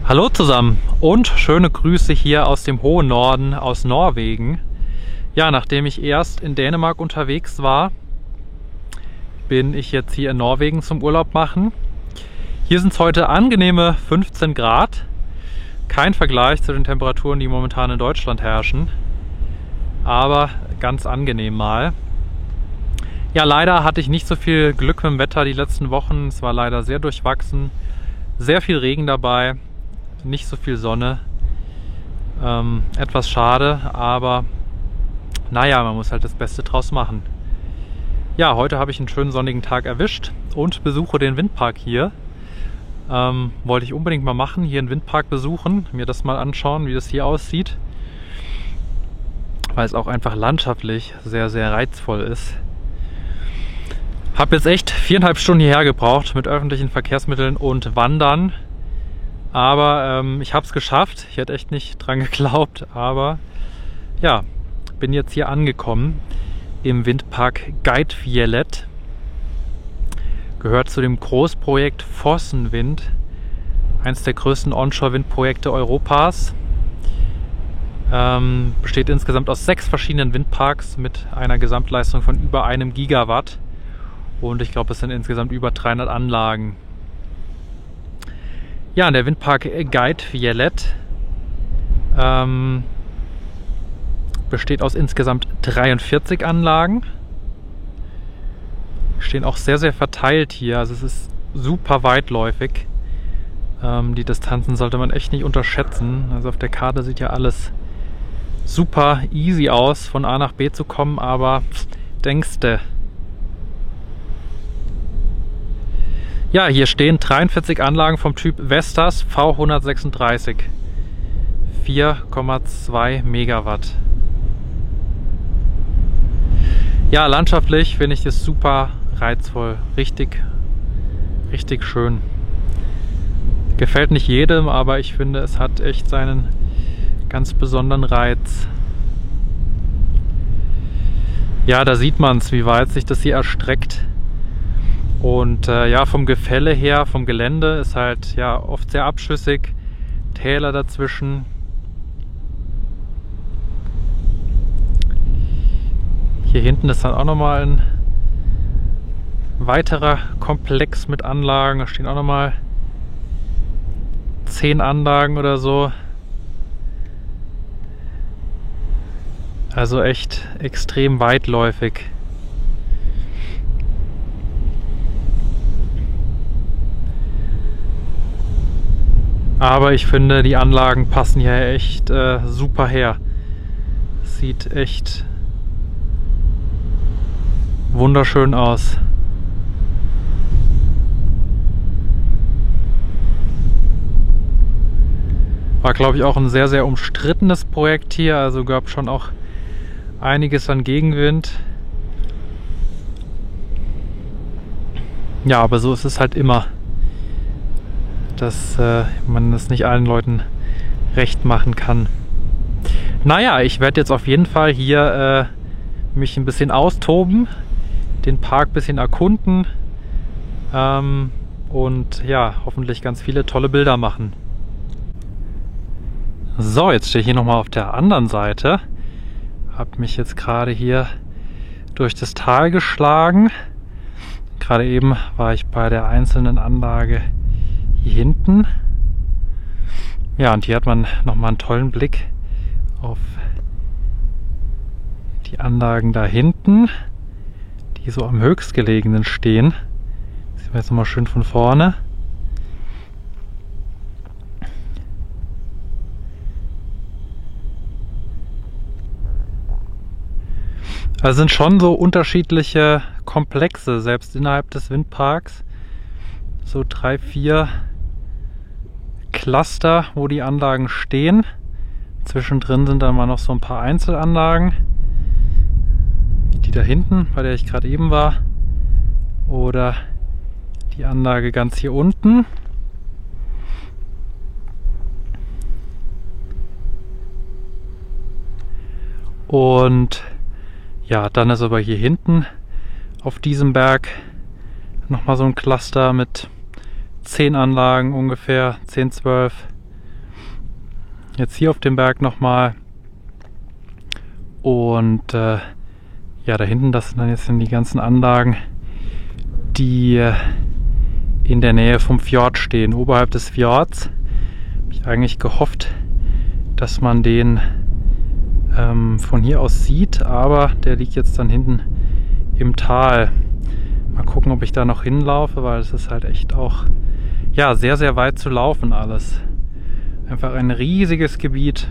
Hallo zusammen und schöne Grüße hier aus dem hohen Norden, aus Norwegen. Ja, nachdem ich erst in Dänemark unterwegs war, bin ich jetzt hier in Norwegen zum Urlaub machen. Hier sind es heute angenehme 15 Grad. Kein Vergleich zu den Temperaturen, die momentan in Deutschland herrschen, aber ganz angenehm mal. Ja, leider hatte ich nicht so viel Glück mit dem Wetter die letzten Wochen. Es war leider sehr durchwachsen, sehr viel Regen dabei. Nicht so viel Sonne, etwas schade, aber naja, man muss halt das Beste draus machen. Ja, heute habe ich einen schönen sonnigen Tag erwischt und besuche den Windpark hier. Wollte ich unbedingt mal machen, hier einen Windpark besuchen, mir das mal anschauen, wie das hier aussieht, weil es auch einfach landschaftlich sehr, sehr reizvoll ist. Habe jetzt echt 4,5 Stunden hierher gebraucht mit öffentlichen Verkehrsmitteln und Wandern. Aber ich habe es geschafft. Ich hätte echt nicht dran geglaubt. Aber ja, bin jetzt hier angekommen im Windpark Geitfjellet. Gehört zu dem Großprojekt Fossenwind. Eines der größten Onshore-Windprojekte Europas. Besteht insgesamt aus 6 verschiedenen Windparks mit einer Gesamtleistung von über 1 Gigawatt. Und ich glaube, es sind insgesamt über 300 Anlagen. Ja, der Windpark Geitfjellet besteht aus insgesamt 43 Anlagen. Stehen auch sehr, sehr verteilt hier. Also es ist super weitläufig. Die Distanzen sollte man echt nicht unterschätzen. Also auf der Karte sieht ja alles super easy aus, von A nach B zu kommen, aber denkste. Ja, hier stehen 43 Anlagen vom Typ Vestas V136, 4,2 Megawatt. Ja, landschaftlich finde ich das super reizvoll, richtig schön. Gefällt nicht jedem, aber ich finde, es hat echt seinen ganz besonderen Reiz. Ja, da sieht man es, wie weit sich das hier erstreckt. Und ja, vom Gefälle her, vom Gelände ist halt ja oft sehr abschüssig, Täler dazwischen. Hier hinten ist dann auch nochmal ein weiterer Komplex mit Anlagen. Da stehen auch nochmal 10 Anlagen oder so. Also echt extrem weitläufig. Aber ich finde, die Anlagen passen hier echt super her. Sieht echt wunderschön aus. War, glaube ich, auch ein sehr, sehr umstrittenes Projekt hier. Also gab schon auch einiges an Gegenwind. Ja, aber so ist es halt immer, dass man das nicht allen Leuten recht machen kann. Naja, ich werde jetzt auf jeden Fall hier mich ein bisschen austoben, den Park ein bisschen erkunden und ja, hoffentlich ganz viele tolle Bilder machen. So, jetzt stehe ich hier nochmal auf der anderen Seite. Habe mich jetzt gerade hier durch das Tal geschlagen. Gerade eben war ich bei der einzelnen Anlage hier hinten. Ja, und hier hat man nochmal einen tollen Blick auf die Anlagen da hinten, die so am höchstgelegenen stehen. Das sehen wir jetzt nochmal schön von vorne. Also sind schon so unterschiedliche Komplexe, selbst innerhalb des Windparks. So 3, 4 Cluster, wo die Anlagen stehen. Zwischendrin sind dann mal noch so ein paar Einzelanlagen, wie die da hinten, bei der ich gerade eben war, oder die Anlage ganz hier unten. Und ja, dann ist aber hier hinten auf diesem Berg nochmal so ein Cluster mit 10 Anlagen ungefähr, 10, 12. Jetzt hier auf dem Berg nochmal. Und ja, da hinten, das sind dann jetzt die ganzen Anlagen, die in der Nähe vom Fjord stehen. Oberhalb des Fjords habe ich eigentlich gehofft, dass man den von hier aus sieht, aber der liegt jetzt dann hinten im Tal. Mal gucken, ob ich da noch hinlaufe, weil es ist halt echt auch ja, sehr, sehr weit zu laufen alles. Einfach ein riesiges Gebiet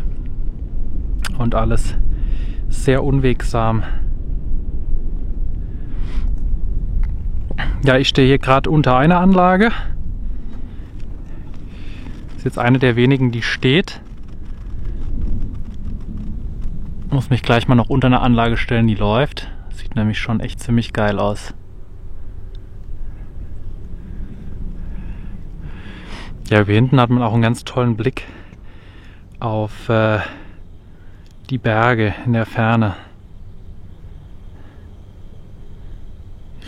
und alles sehr unwegsam. Ja, ich stehe hier gerade unter einer Anlage. Das ist jetzt eine der wenigen, die steht. Muss mich gleich mal noch unter eine Anlage stellen, die läuft. Sieht nämlich schon echt ziemlich geil aus. Ja, hier hinten hat man auch einen ganz tollen Blick auf die Berge in der Ferne.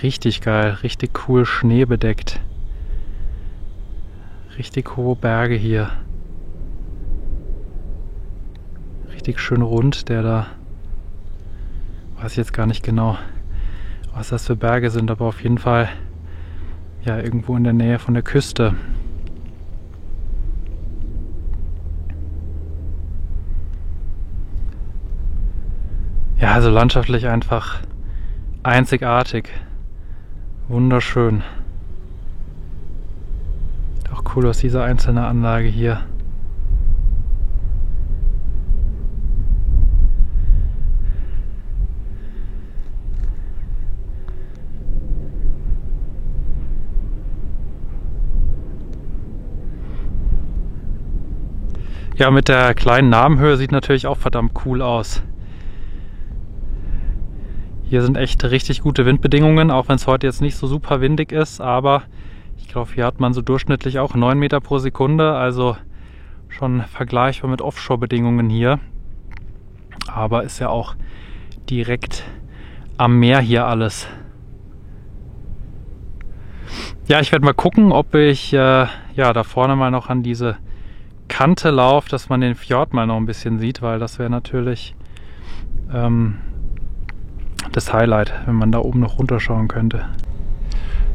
Richtig geil, richtig cool schneebedeckt. Richtig hohe Berge hier. Richtig schön rund, der da, weiß ich jetzt gar nicht genau, was das für Berge sind, aber auf jeden Fall ja irgendwo in der Nähe von der Küste. Ja, also landschaftlich einfach einzigartig. Wunderschön. Auch cool aus dieser einzelnen Anlage hier. Ja, mit der kleinen Nabenhöhe sieht natürlich auch verdammt cool aus. Hier sind echt richtig gute Windbedingungen, auch wenn es heute jetzt nicht so super windig ist, aber ich glaube, hier hat man so durchschnittlich auch 9 Meter pro Sekunde, also schon vergleichbar mit Offshore-Bedingungen hier. Aber ist ja auch direkt am Meer hier alles. Ja, ich werde mal gucken, ob ich ja da vorne mal noch an diese Kante laufe, dass man den Fjord mal noch ein bisschen sieht, weil das wäre natürlich das Highlight, wenn man da oben noch runterschauen könnte.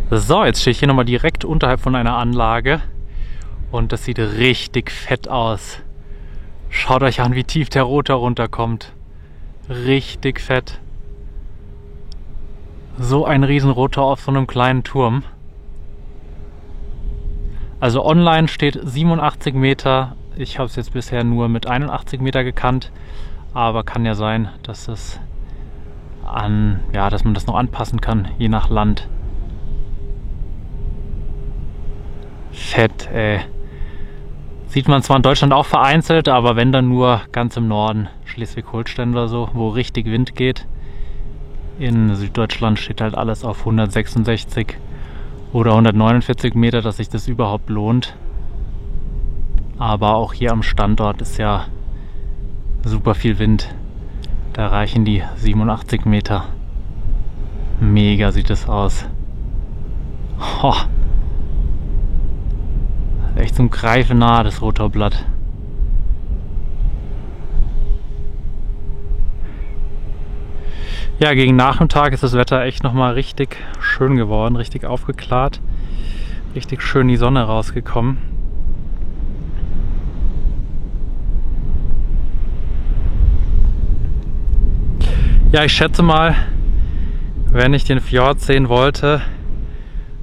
So, jetzt stehe ich hier nochmal direkt unterhalb von einer Anlage und das sieht richtig fett aus. Schaut euch an, wie tief der Rotor runterkommt. Richtig fett. So ein Riesenrotor auf so einem kleinen Turm. Also online steht 87 Meter. Ich habe es jetzt bisher nur mit 81 Meter gekannt, aber kann ja sein, dass es dass man das noch anpassen kann, je nach Land. Fett, ey. Sieht man zwar in Deutschland auch vereinzelt, aber wenn dann nur ganz im Norden, Schleswig-Holstein oder so, wo richtig Wind geht. In Süddeutschland steht halt alles auf 166 oder 149 Meter, dass sich das überhaupt lohnt. Aber auch hier am Standort ist ja super viel Wind. Da reichen die 87 Meter. Mega sieht es aus. Ho. Echt zum Greifen nah, das Rotorblatt. Ja, gegen Nachmittag ist das Wetter echt nochmal richtig schön geworden, richtig aufgeklärt. Richtig schön die Sonne rausgekommen. Ja, ich schätze mal, wenn ich den Fjord sehen wollte,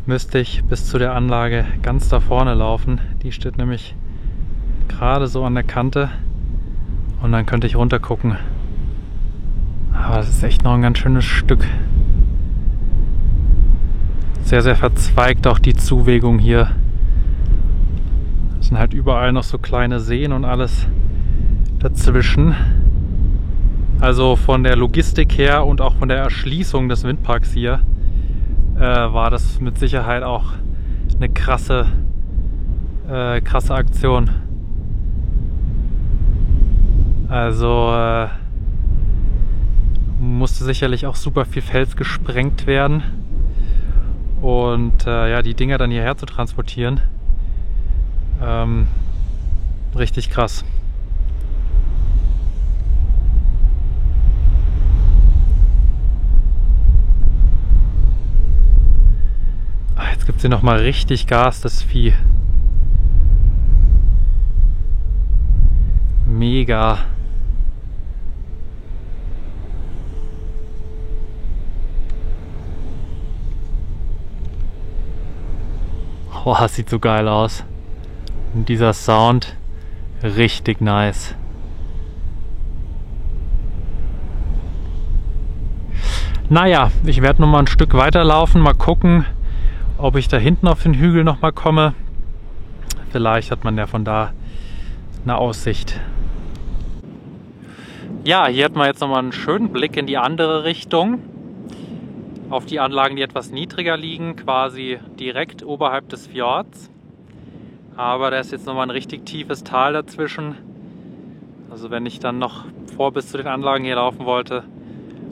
müsste ich bis zu der Anlage ganz da vorne laufen. Die steht nämlich gerade so an der Kante und dann könnte ich runter gucken. Aber das ist echt noch ein ganz schönes Stück. Sehr, sehr verzweigt auch die Zuwegung hier. Es sind halt überall noch so kleine Seen und alles dazwischen. Also von der Logistik her und auch von der Erschließung des Windparks hier war das mit Sicherheit auch eine krasse Aktion. Also Musste sicherlich auch super viel Fels gesprengt werden. Und ja, die Dinger dann hierher zu transportieren, richtig krass. Jetzt gibt es hier nochmal richtig Gas, das Vieh. Mega. Oh, das sieht so geil aus. Und dieser Sound, richtig nice. Naja, ich werde noch mal ein Stück weiterlaufen, mal gucken, ob ich da hinten auf den Hügel noch mal komme. Vielleicht hat man ja von da eine Aussicht. Ja, hier hat man jetzt noch mal einen schönen Blick in die andere Richtung. Auf die Anlagen, die etwas niedriger liegen, quasi direkt oberhalb des Fjords. Aber da ist jetzt nochmal ein richtig tiefes Tal dazwischen. Also wenn ich dann noch bis zu den Anlagen hier laufen wollte,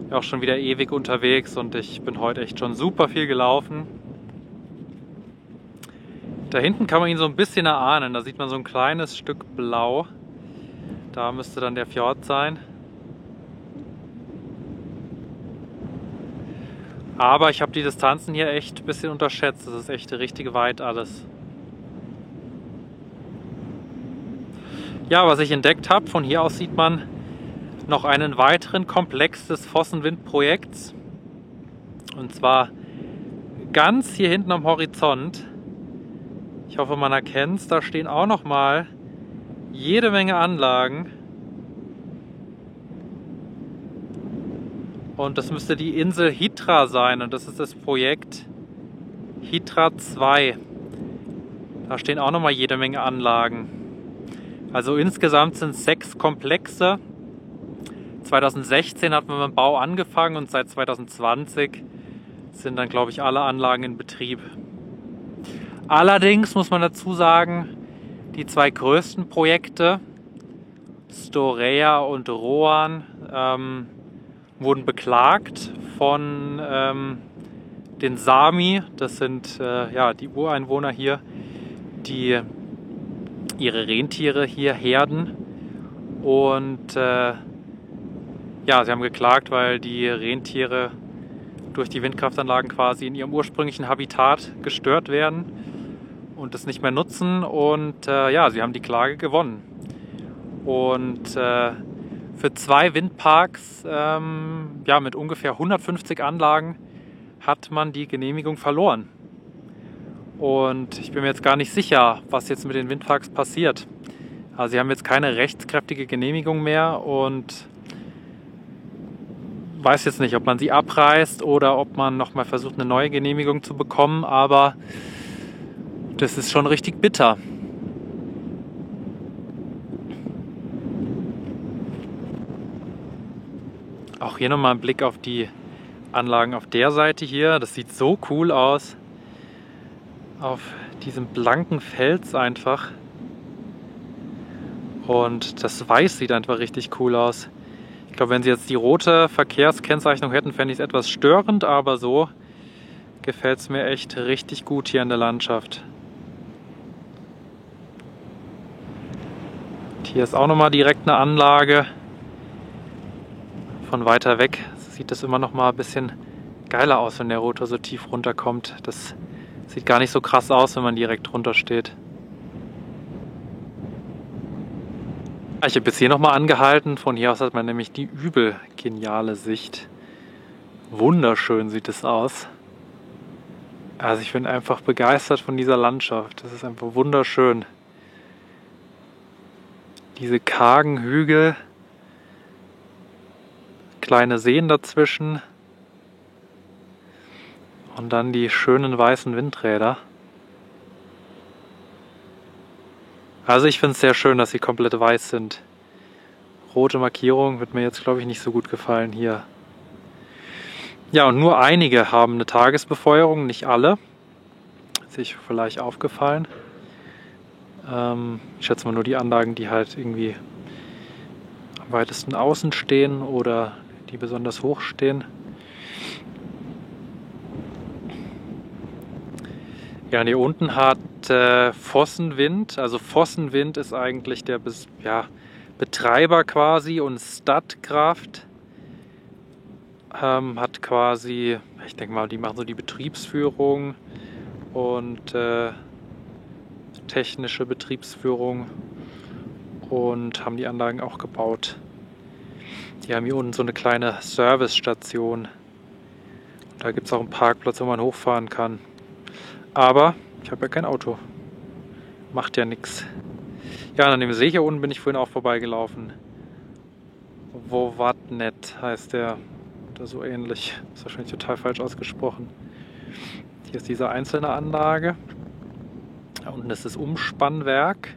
wäre auch schon wieder ewig unterwegs und ich bin heute echt schon super viel gelaufen. Da hinten kann man ihn so ein bisschen erahnen, da sieht man so ein kleines Stück Blau. Da müsste dann der Fjord sein. Aber ich habe die Distanzen hier echt ein bisschen unterschätzt. Das ist echt richtig weit alles. Ja, was ich entdeckt habe, von hier aus sieht man noch einen weiteren Komplex des Vossenwind-Projekts. Und zwar ganz hier hinten am Horizont. Ich hoffe, man erkennt es. Da stehen auch noch mal jede Menge Anlagen. Und das müsste die Insel Hitra sein und das ist das Projekt Hitra 2. Da stehen auch nochmal jede Menge Anlagen. Also insgesamt sind es 6 Komplexe. 2016 hat man mit dem Bau angefangen und seit 2020 sind dann, glaube ich, alle Anlagen in Betrieb. Allerdings muss man dazu sagen, die 2 größten Projekte, Storea und Roan, wurden beklagt von den Sami. Das sind ja, die Ureinwohner hier, die ihre Rentiere hier herden. Und ja, sie haben geklagt, weil die Rentiere durch die Windkraftanlagen quasi in ihrem ursprünglichen Habitat gestört werden und es nicht mehr nutzen. Und ja, sie haben die Klage gewonnen. Und für 2 Windparks ja, mit ungefähr 150 Anlagen hat man die Genehmigung verloren. Und ich bin mir jetzt gar nicht sicher, was jetzt mit den Windparks passiert. Also sie haben jetzt keine rechtskräftige Genehmigung mehr und weiß jetzt nicht, ob man sie abreißt oder ob man nochmal versucht, eine neue Genehmigung zu bekommen. Aber das ist schon richtig bitter. Auch hier nochmal ein Blick auf die Anlagen auf der Seite hier. Das sieht so cool aus. Auf diesem blanken Fels einfach. Und das Weiß sieht einfach richtig cool aus. Ich glaube, wenn sie jetzt die rote Verkehrskennzeichnung hätten, fände ich es etwas störend, aber so gefällt es mir echt richtig gut hier in der Landschaft. Und hier ist auch nochmal direkt eine Anlage. Von weiter weg sieht das immer noch mal ein bisschen geiler aus, wenn der Rotor so tief runterkommt. Das sieht gar nicht so krass aus, wenn man direkt drunter steht. Ich habe jetzt hier nochmal angehalten. Von hier aus hat man nämlich die übel geniale Sicht. Wunderschön sieht es aus. Also ich bin einfach begeistert von dieser Landschaft. Das ist einfach wunderschön. Diese kargen Hügel. Kleine Seen dazwischen und dann die schönen weißen Windräder. Also ich finde es sehr schön, dass sie komplett weiß sind. Rote Markierung wird mir jetzt, glaube ich, nicht so gut gefallen hier. Ja, und nur einige haben eine Tagesbefeuerung, nicht alle. Ist sich vielleicht aufgefallen. Ich schätze mal nur die Anlagen, die halt irgendwie am weitesten außen stehen oder die besonders hoch stehen. Ja, und hier unten hat Vossenwind, also Vossenwind ist eigentlich der Betreiber quasi, und Statkraft hat quasi, ich denke mal, die machen so die Betriebsführung und technische Betriebsführung und haben die Anlagen auch gebaut. Die haben hier unten so eine kleine Servicestation. Da gibt es auch einen Parkplatz, wo man hochfahren kann. Aber ich habe ja kein Auto. Macht ja nichts. Ja, und an dem See hier unten bin ich vorhin auch vorbeigelaufen. Wovatnet heißt der. Oder so ähnlich. Ist wahrscheinlich total falsch ausgesprochen. Hier ist diese einzelne Anlage. Da unten ist das Umspannwerk.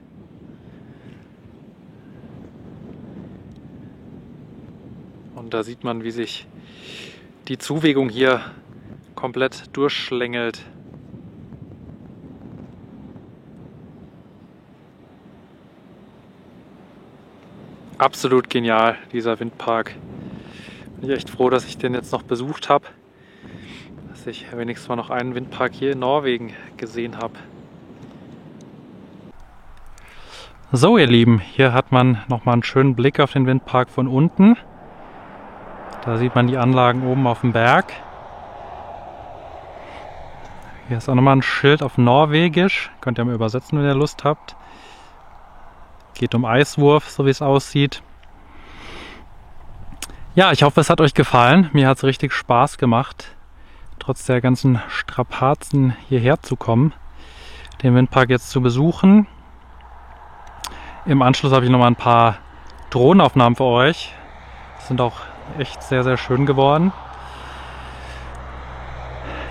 Und da sieht man, wie sich die Zuwegung hier komplett durchschlängelt. Absolut genial, dieser Windpark. Bin ich echt froh, dass ich den jetzt noch besucht habe. Dass ich wenigstens mal noch einen Windpark hier in Norwegen gesehen habe. So, ihr Lieben, hier hat man nochmal einen schönen Blick auf den Windpark von unten. Da sieht man die Anlagen oben auf dem Berg. Hier ist auch nochmal ein Schild auf Norwegisch. Könnt ihr mal übersetzen, wenn ihr Lust habt. Geht um Eiswurf, so wie es aussieht. Ja, ich hoffe, es hat euch gefallen. Mir hat es richtig Spaß gemacht, trotz der ganzen Strapazen hierher zu kommen, den Windpark jetzt zu besuchen. Im Anschluss habe ich nochmal ein paar Drohnenaufnahmen für euch. Die sind auch echt sehr, sehr schön geworden.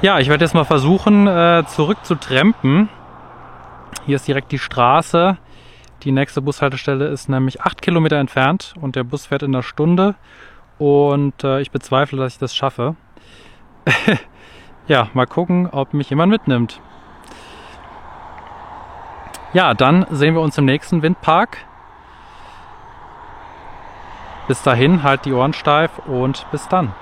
Ja, ich werde jetzt mal versuchen, zurück zu trampen. Hier ist direkt die Straße. Die nächste Bushaltestelle ist nämlich 8 Kilometer entfernt und der Bus fährt in einer Stunde. Und ich bezweifle, dass ich das schaffe. Ja, mal gucken, ob mich jemand mitnimmt. Ja, dann sehen wir uns im nächsten Windpark. Bis dahin, halt die Ohren steif und bis dann.